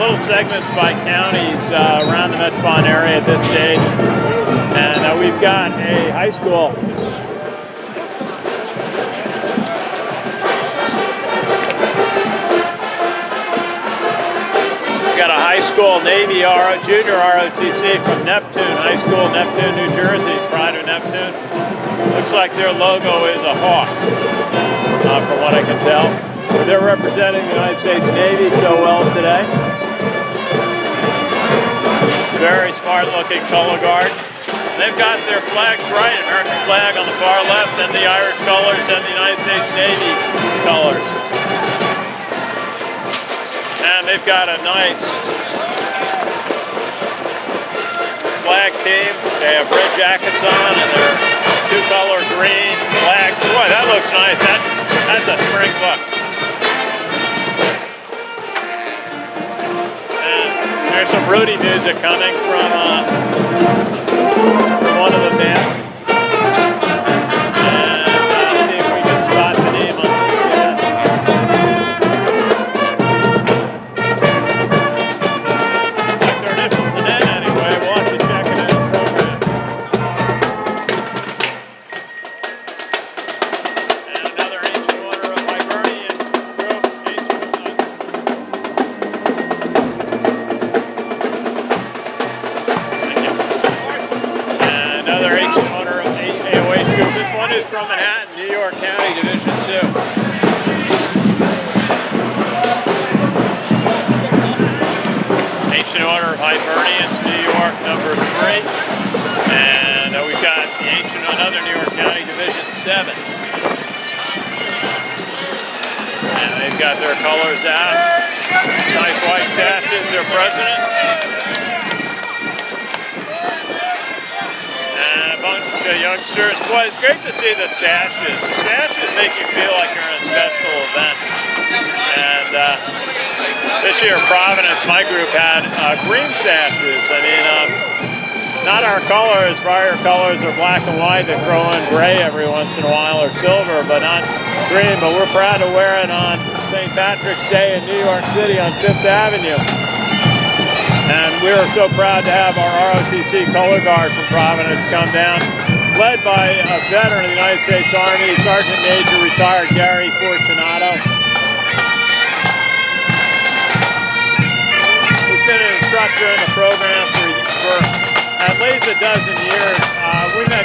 little segments by counties around the metropolitan area at this stage. And we've got a high school. We've got a high school Navy junior ROTC from Neptune High School, Neptune, New Jersey, Pride of Neptune. Looks like their logo is a hawk, from what I can tell. They're representing the United States Navy so well today. Very smart looking color guard. They've got their flags right, American flag on the far left, then the Irish colors and the United States Navy colors. And they've got a nice flag team. They have red jackets on and they're two-color green flags. Boy, that looks nice. That's a spring look. And there's some Rudy music coming from one of the bands. And see if we can spot the name on the looks like their initials in N anyway. We'll have to check it in the program. And another ancient order of Hibernian group. And another ancient order of LAOH group. This one is from Manhattan, New York County, Division 2. Ancient Order of Hibernians, New York, number 3. And we've got the another New York County, Division 7. And they've got their colors out. Nice white sashes, their president. And a bunch of youngsters. Boy, it's great to see the sashes. The sashes make you feel like you're in a special event. And this year, Providence, my group, had green sashes. I mean, not our colors. Our colors are black and white. They throw in gray every once in a while or silver, but not green. But we're proud to wear it on St. Patrick's Day in New York City on 5th Avenue. And we were so proud to have our ROTC color guard from Providence come down, led by a veteran of the United States Army, Sergeant Major retired Gary Fortunato. Been an instructor in the program for at least a dozen years. We met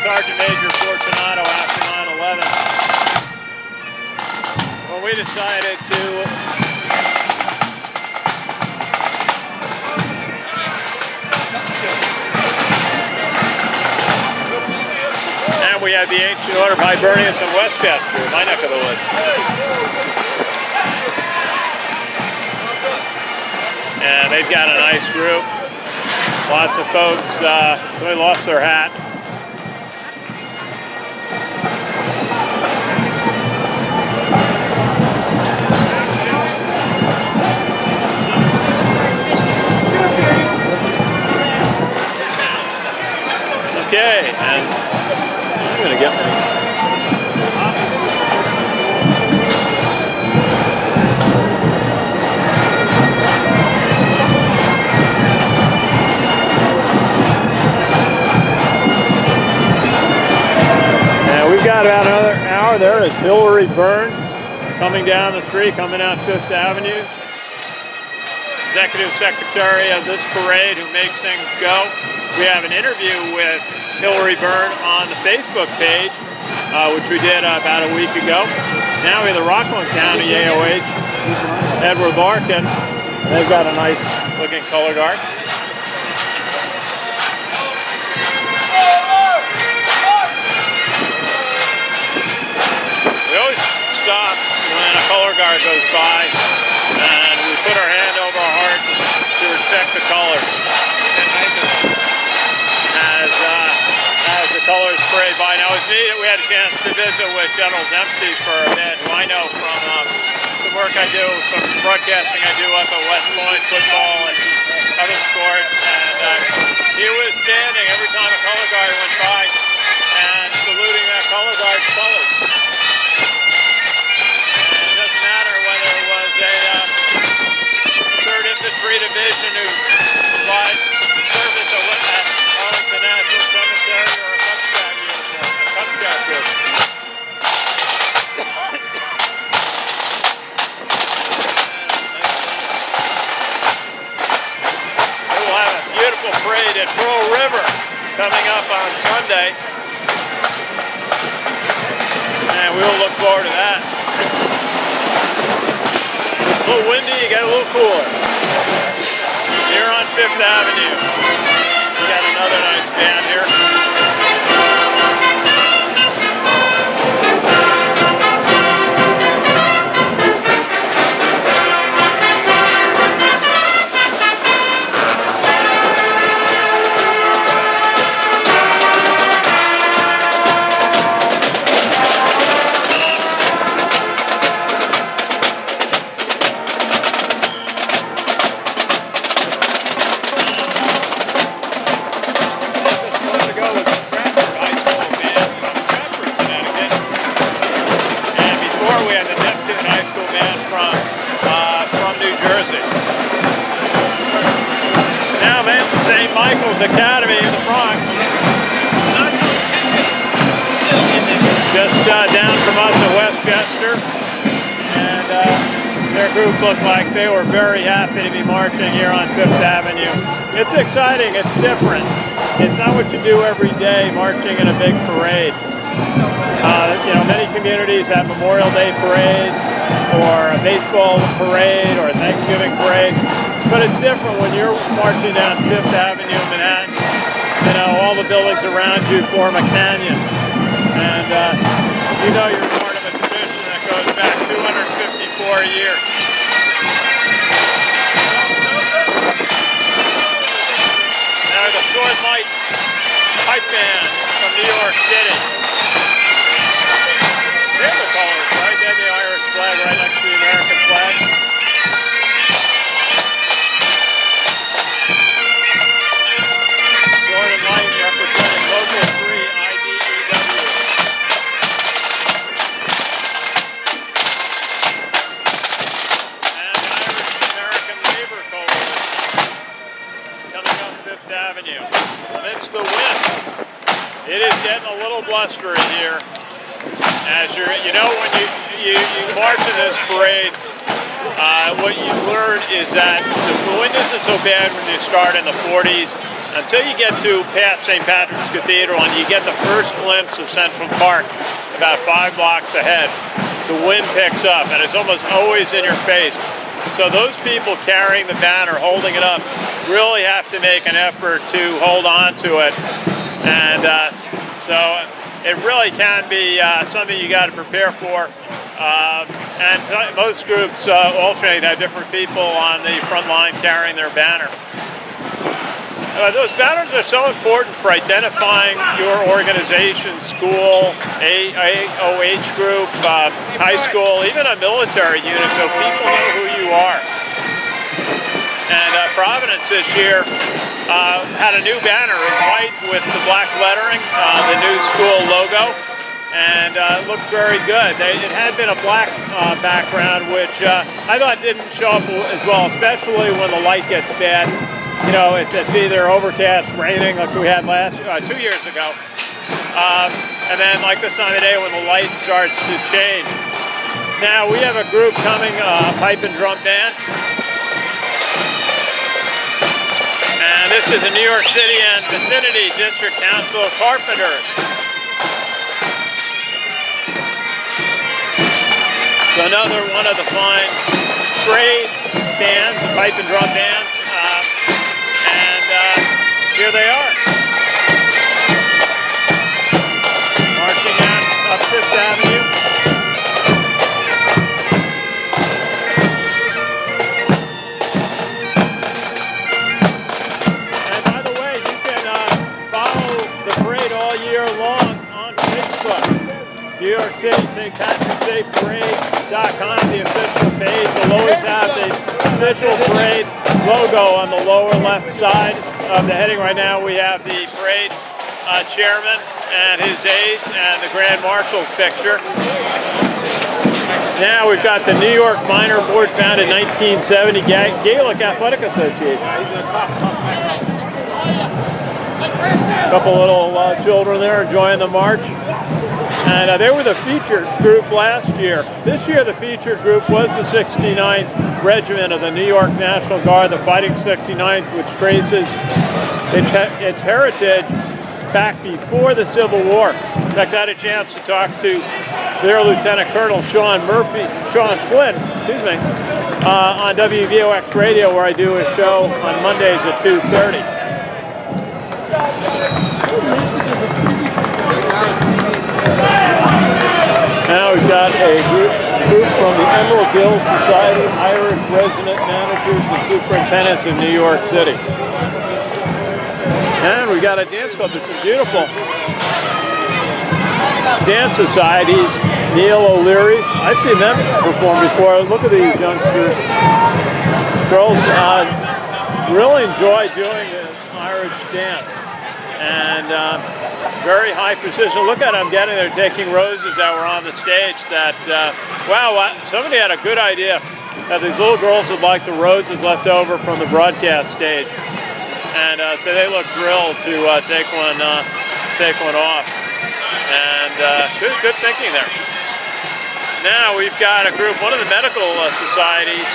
Sergeant Major Fortunato after 9/11 when we decided to and we had the Ancient Order of Hibernians in Westchester, my neck of the woods. And they've got a nice group. Lots of folks, somebody lost their hat. Okay, and I'm gonna get my got about another hour. There is Hillary Byrne coming down the street, coming out 5th Avenue. Executive Secretary of this parade who makes things go. We have an interview with Hillary Byrne on the Facebook page, which we did about a week ago. Now we have the Rockland County AOH, Edward Larkin. They've got a nice looking color guard. We always stop when a color guard goes by and we put our hand over our heart to respect the colors. As the colors parade by. Now it was neat that we had a chance to visit with General Dempsey for a bit, who I know from some work I do, some broadcasting I do up at West Point, football and other sports. And he was standing every time a color guard went by and saluting that color guard's colors. And it doesn't matter whether it was a 3rd parade at Pearl River coming up on Sunday. And we'll look forward to that. It's a little windy, you get a little cooler. Here on 5th Avenue. We got another nice band here. Academy in the Bronx, just down from us at Westchester, and their group looked like they were very happy to be marching here on 5th Avenue. It's exciting, it's different. It's not what you do every day, marching in a big parade. You know, many communities have Memorial Day parades, or a baseball parade, or a Thanksgiving parade. But it's different when you're marching down 5th Avenue in Manhattan. You know, all the buildings around you form a canyon. And you know you're part of a tradition that goes back 254 years. Now the Sword Light Pipe Band from New York City. They're the colors, right? They have the Irish flag right next to the American flag. Representing Local 3 IDEW. And the Irish-American Labor Coalition coming up 5th Avenue. Amidst the wind, it is getting a little blustery here. As you know, when you march in this parade, what you learn is that the wind isn't so bad when you start in the 40s. Until you get to past St. Patrick's Cathedral and you get the first glimpse of Central Park about 5 blocks ahead, the wind picks up and it's almost always in your face. So those people carrying the banner, holding it up, really have to make an effort to hold on to it. And so it really can be something you got to prepare for. And so most groups alternate, have different people on the front line carrying their banner. Those banners are so important for identifying your organization, school, LAOH group, high school, even a military unit, so people know who you are. And Providence this year had a new banner in white with the black lettering, the new school logo, and it looked very good. It had been a black background, which I thought didn't show up as well, especially when the light gets bad. You know, it's either overcast, raining like we had 2 years ago. And then like this time of day when the light starts to change. Now we have a group coming, pipe and drum band. And this is the New York City and Vicinity District Council Carpenters. So another one of the fine parade bands, pipe and drum bands. Here they are, marching up 5th Avenue. And by the way, you can follow the parade all year long on Facebook. New York City St. Patrick's Day Parade.com, the official page. We'll always have the official parade logo on the lower left side of the heading. Right now we have the parade chairman and his aides and the Grand Marshal's picture. Now we've got the New York Minor Board, founded in 1970, Gaelic Athletic Association. A couple little children there enjoying the march. And they were the featured group last year. This year the featured group was the 69th Regiment of the New York National Guard, the Fighting 69th, which traces its heritage back before the Civil War. In fact, I had a chance to talk to their Lieutenant Colonel Sean Flynn, on WVOX Radio, where I do a show on Mondays at 2:30. Now we've got a group from the Emerald Guild Society, Irish resident managers and superintendents of New York City. And we got a dance club. There's some beautiful dance societies. Neil O'Leary's. I've seen them perform before. Look at these youngsters. Girls really enjoy doing this Irish dance. And very high precision. Look at them getting there, taking roses that were on the stage. That, wow, somebody had a good idea that these little girls would like the roses left over from the broadcast stage. And so they look thrilled to take one off, and good thinking there. Now we've got a group, one of the medical societies,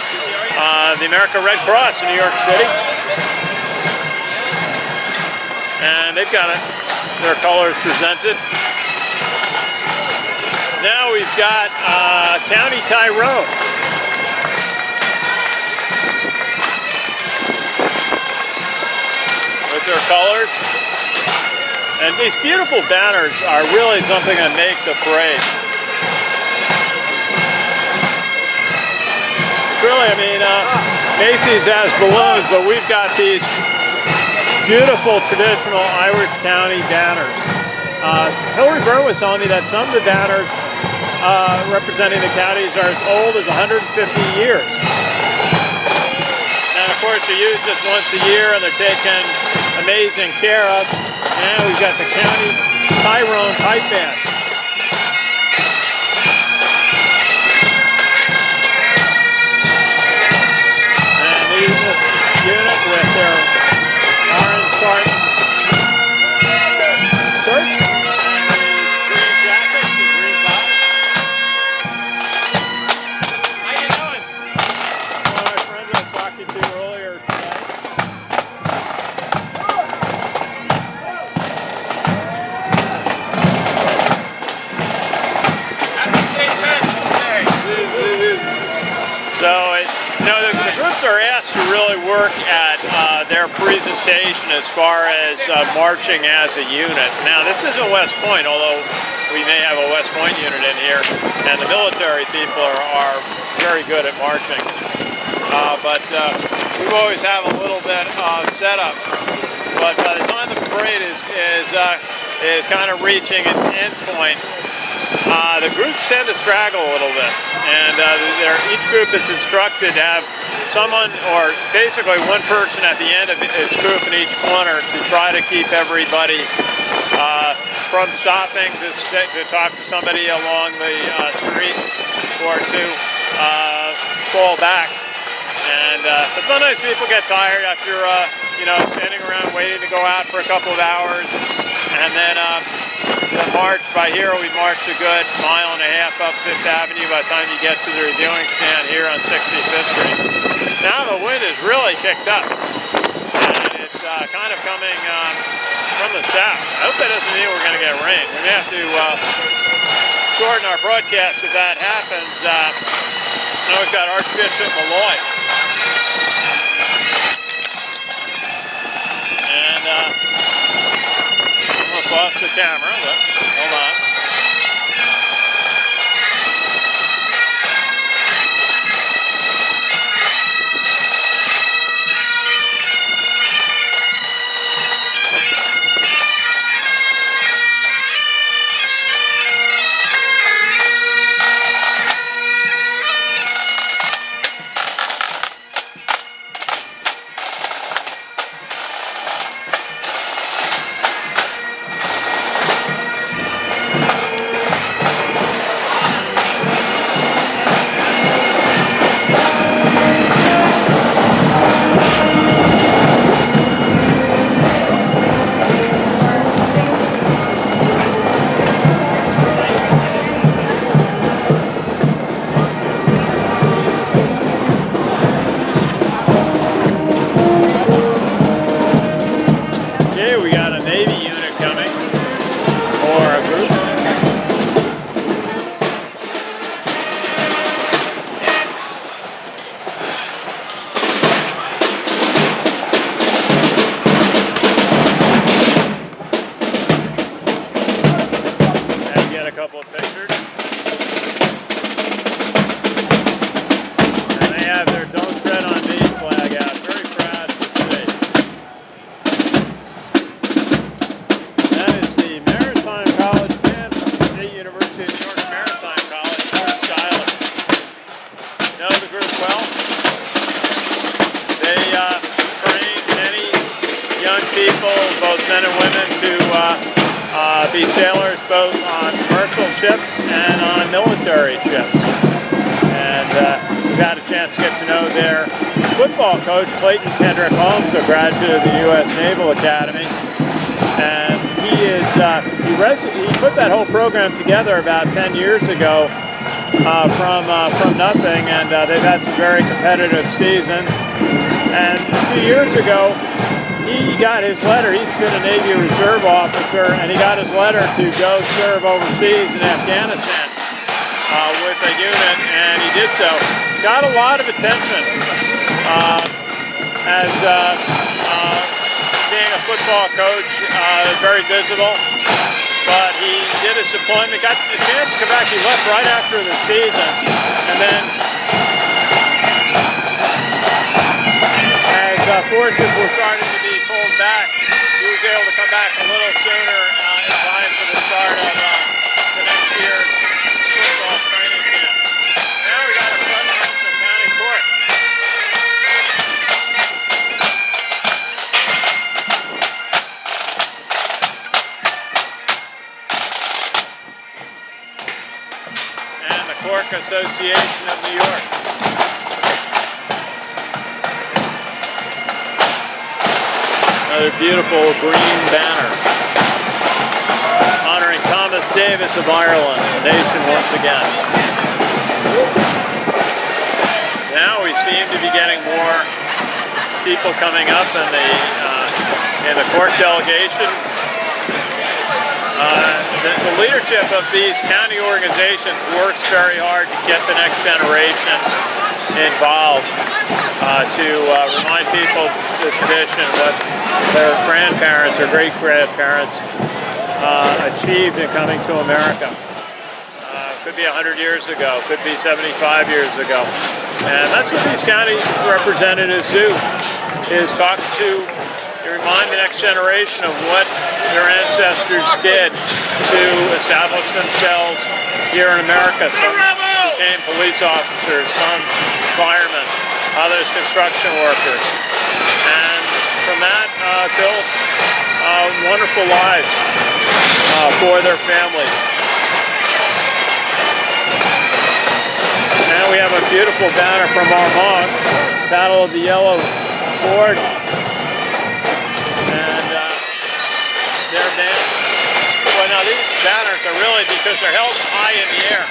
the American Red Cross in New York City, and they've got their colors presented. Now we've got County Tyrone. With their colors. And these beautiful banners are really something that make the parade. Really, I mean, Macy's has balloons, but we've got these beautiful traditional Irish County banners. Hillary Byrne was telling me that some of the banners representing the counties are as old as 150 years. And of course, they're used just once a year, and they're taken amazing care of. Now we've got the County Tyrone Pipe Band. And these unit with their orange carton shirts and the green jackets and green bottoms. How you doing? One of my friends I was talking to earlier today. So, the groups are asked to really work at their presentation as far as marching as a unit. Now, this isn't West Point, although we may have a West Point unit in here, and the military people are very good at marching. But we always have a little bit of setup. But by the time the parade is kind of reaching its end point, the groups tend to straggle a little bit, and each group is instructed to have someone, or basically one person at the end of its group in each corner, to try to keep everybody from stopping to talk to somebody along the street, or to fall back. And but sometimes people get tired after standing around waiting to go out for a couple of hours, and then the march by here, we marched a good mile and a half up Fifth Avenue by the time you get to the reviewing stand here on 65th Street. Now the wind is really kicked up, and it's kind of coming from the south. I hope that doesn't mean we're going to get rain. We may have to shorten our broadcast if that happens. Now we've got Archbishop Molloy. And almost lost the camera, but hold on. people, both men and women, to be sailors both on commercial ships and on military ships. And we've had a chance to get to know their football coach, Clayton Kendrick Holmes, a graduate of the U.S. Naval Academy. And he put that whole program together about 10 years ago from nothing, and they've had some very competitive seasons. And a few years ago, he got his letter. He's been a Navy Reserve officer, and he got his letter to go serve overseas in Afghanistan with a unit, and he did so. Got a lot of attention as being a football coach, very visible. But he did his deployment, got the chance to come back. He left right after the season, and then as forces were starting to be pulled back, he was able to come back a little sooner in time for the start of the next year's football training camp. Now we got a front run from County Cork. And the Cork Association of New York. Another beautiful green banner honoring Thomas Davis of Ireland, the nation once again. Now we seem to be getting more people coming up in the Cork delegation. The leadership of these county organizations works very hard to get the next generation involved, to remind people the tradition, what their grandparents or great-grandparents achieved in coming to America. Could be 100 years ago, could be 75 years ago. And that's what these county representatives do, is talk to, remind the next generation of what their ancestors did to establish themselves here in America. Some became police officers, some firemen, others construction workers. And from that, built wonderful lives for their families. Now we have a beautiful banner from Armagh, Battle of the Yellow Ford. And they're dancing. Well, now these banners are really, because they're held high in the air.